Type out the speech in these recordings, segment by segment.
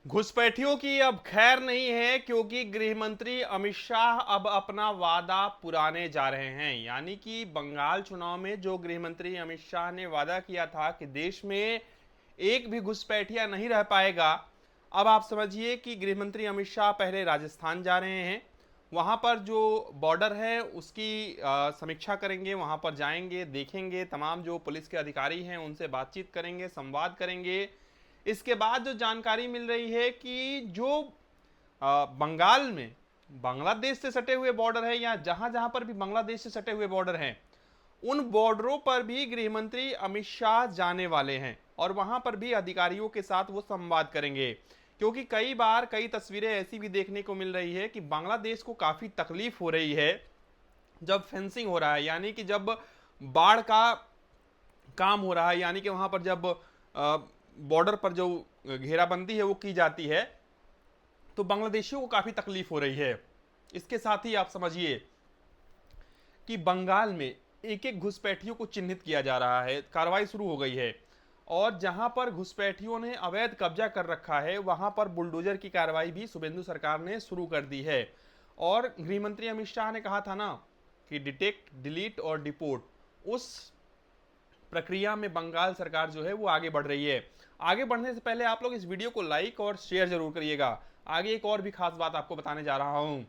घुसपैठियों की अब खैर नहीं है क्योंकि गृह मंत्री अमित शाह अब अपना वादा पुराने जा रहे हैं। यानी कि बंगाल चुनाव में जो गृह मंत्री अमित शाह ने वादा किया था कि देश में एक भी घुसपैठिया नहीं रह पाएगा, अब आप समझिए कि गृह मंत्री अमित शाह पहले राजस्थान जा रहे हैं। वहां पर जो बॉर्डर है उसकी समीक्षा करेंगे, वहां पर जाएंगे, देखेंगे, तमाम जो पुलिस के अधिकारी हैं उनसे बातचीत करेंगे, संवाद करेंगे। इसके बाद जो जानकारी मिल रही है कि जो बंगाल में बांग्लादेश से सटे हुए बॉर्डर है या जहां जहां पर भी बांग्लादेश से सटे हुए बॉर्डर हैं, उन बॉर्डरों पर भी गृह मंत्री अमित शाह जाने वाले हैं और वहां पर भी अधिकारियों के साथ वो संवाद करेंगे। क्योंकि कई बार कई तस्वीरें ऐसी भी देखने को मिल रही है कि बांग्लादेश को काफी तकलीफ हो रही है जब फेंसिंग हो रहा है, यानी कि जब बाढ़ का काम हो रहा है, यानी कि वहां पर जब बॉर्डर पर जो घेराबंदी है वो की जाती है, तो बांग्लादेशियों को काफी तकलीफ हो रही है। इसके साथ ही आप समझिए कि बंगाल में एक एक घुसपैठियों को चिन्हित किया जा रहा है, कार्रवाई शुरू हो गई है। और जहां पर घुसपैठियों ने अवैध कब्जा कर रखा है वहां पर बुलडोजर की कार्रवाई भी शुभेंदु सरकार ने शुरू कर दी है। और गृह मंत्री अमित शाह ने कहा था ना कि डिटेक्ट, डिलीट और डिपोर्ट, उस प्रक्रिया में बंगाल सरकार जो है वो आगे बढ़ रही है। आगे बढ़ने से पहले आप लोग इस वीडियो को लाइक और शेयर जरूर करिएगा। आगे एक और भी खास बात आपको बताने जा रहा हूं।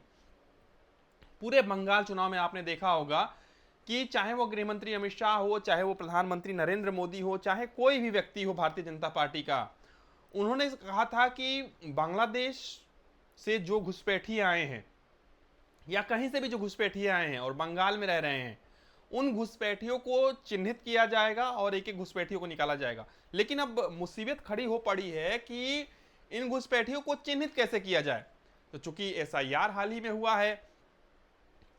पूरे बंगाल चुनाव में आपने देखा होगा कि चाहे वो गृह मंत्री अमित शाह हो, चाहे वो प्रधानमंत्री नरेंद्र मोदी हो, चाहे कोई भी व्यक्ति हो भारतीय जनता पार्टी का, उन्होंने कहा था कि बांग्लादेश से जो घुसपैठिए आए हैं या कहीं से भी जो घुसपैठिए आए हैं और बंगाल में रह रहे हैं, उन घुसपैठियों को चिन्हित किया जाएगा और एक एक घुसपैठियों को निकाला जाएगा। लेकिन अब मुसीबत खड़ी हो पड़ी है कि इन घुसपैठियों को चिन्हित कैसे किया जाए। तो चूंकि एसआईआर हाल ही में हुआ है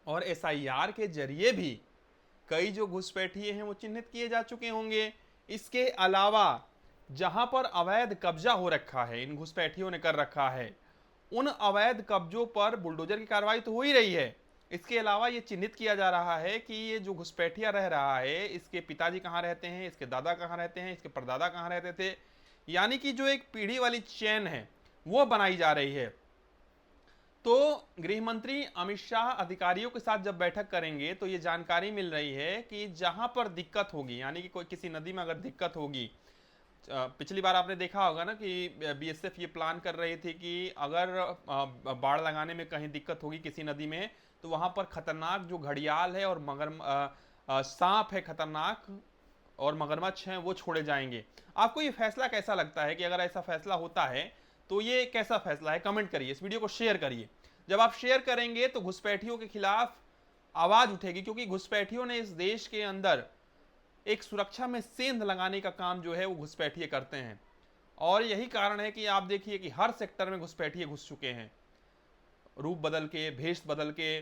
और एसआईआर के जरिए भी कई जो घुसपैठिए हैं वो चिन्हित किए जा चुके होंगे। इसके अलावा जहां पर अवैध कब्जा हो रखा है, इन घुसपैठियों ने कर रखा है, उन अवैध कब्जों पर बुलडोजर की कार्रवाई तो हो ही रही है। इसके अलावा ये चिन्हित किया जा रहा है कि ये जो घुसपैठिया रह रहा है, इसके पिताजी कहाँ रहते हैं, इसके दादा कहाँ रहते हैं, इसके परदादा कहाँ रहते थे। यानी कि जो एक पीढ़ी वाली चेन है वो बनाई जा रही है। तो गृह मंत्री अमित शाह अधिकारियों के साथ जब बैठक करेंगे तो ये जानकारी मिल रही है कि जहां पर दिक्कत होगी, यानी कि कोई किसी नदी में अगर दिक्कत होगी, पिछली बार आपने देखा होगा ना कि बीएसएफ ये प्लान कर रही थी कि अगर बाढ़ लगाने में कहीं दिक्कत होगी किसी नदी में, तो वहां पर खतरनाक जो घड़ियाल है और सांप है खतरनाक और मगरमच्छ हैं वो छोड़े जाएंगे। आपको ये फैसला कैसा लगता है कि अगर ऐसा फैसला होता है तो ये कैसा फैसला है? कमेंट करिए, इस वीडियो को शेयर करिए। जब आप शेयर करेंगे तो घुसपैठियों के खिलाफ आवाज उठेगी, क्योंकि घुसपैठियों ने इस देश के अंदर एक सुरक्षा में सेंध लगाने का काम जो है वो घुसपैठिए करते हैं। और यही कारण है कि आप देखिए कि हर सेक्टर में घुसपैठिए घुस चुके हैं, रूप बदल के, भेष बदल के।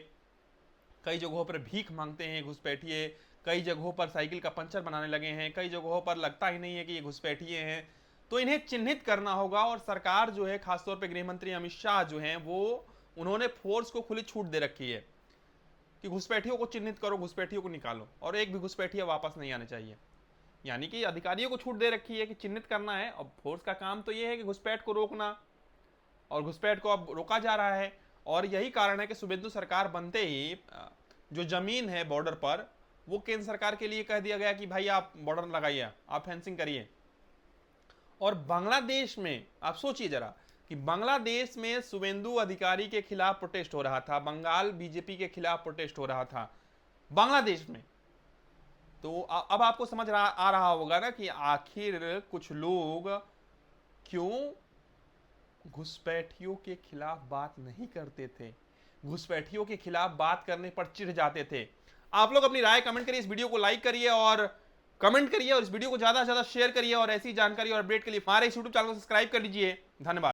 कई जगहों पर भीख मांगते हैं घुसपैठिए, कई जगहों पर साइकिल का पंचर बनाने लगे हैं, कई जगहों पर लगता ही नहीं है कि ये घुसपैठिए हैं। तो इन्हें चिन्हित करना होगा और सरकार जो है, खासतौर पे गृह मंत्री अमित शाह जो हैं, वो उन्होंने फोर्स को खुली छूट दे रखी है कि घुसपैठियों को चिन्हित करो, घुसपैठियों को निकालो और एक भी घुसपैठिया वापस नहीं आने चाहिए। यानी कि अधिकारियों को छूट दे रखी है कि चिन्हित करना है। अब फोर्स का काम तो यह है कि घुसपैठ को रोकना, और घुसपैठ को अब रोका जा रहा है। और यही कारण है कि शुभेंदु सरकार बनते ही जो जमीन है बॉर्डर पर, वो केंद्र सरकार के लिए कह दिया गया कि भाई आप बॉर्डर लगाइए, आप फेंसिंग करिए। और बांग्लादेश में आप सोचिए जरा कि बांग्लादेश में शुभेंदु अधिकारी के खिलाफ प्रोटेस्ट हो रहा था, बंगाल बीजेपी के खिलाफ प्रोटेस्ट हो रहा था बांग्लादेश में। तो अब आपको समझ आ रहा होगा ना कि आखिर कुछ लोग क्यों घुसपैठियों के खिलाफ बात नहीं करते थे, घुसपैठियों के खिलाफ बात करने पर चिढ़ जाते थे। आप लोग अपनी राय कमेंट करिए, इस वीडियो को लाइक करिए और कमेंट करिए और इस वीडियो को ज्यादा से ज्यादा शेयर करिए। और ऐसी जानकारी और अपडेट के लिए हमारे इस यूट्यूब चैनल को सब्सक्राइब कर लीजिए। धन्यवाद।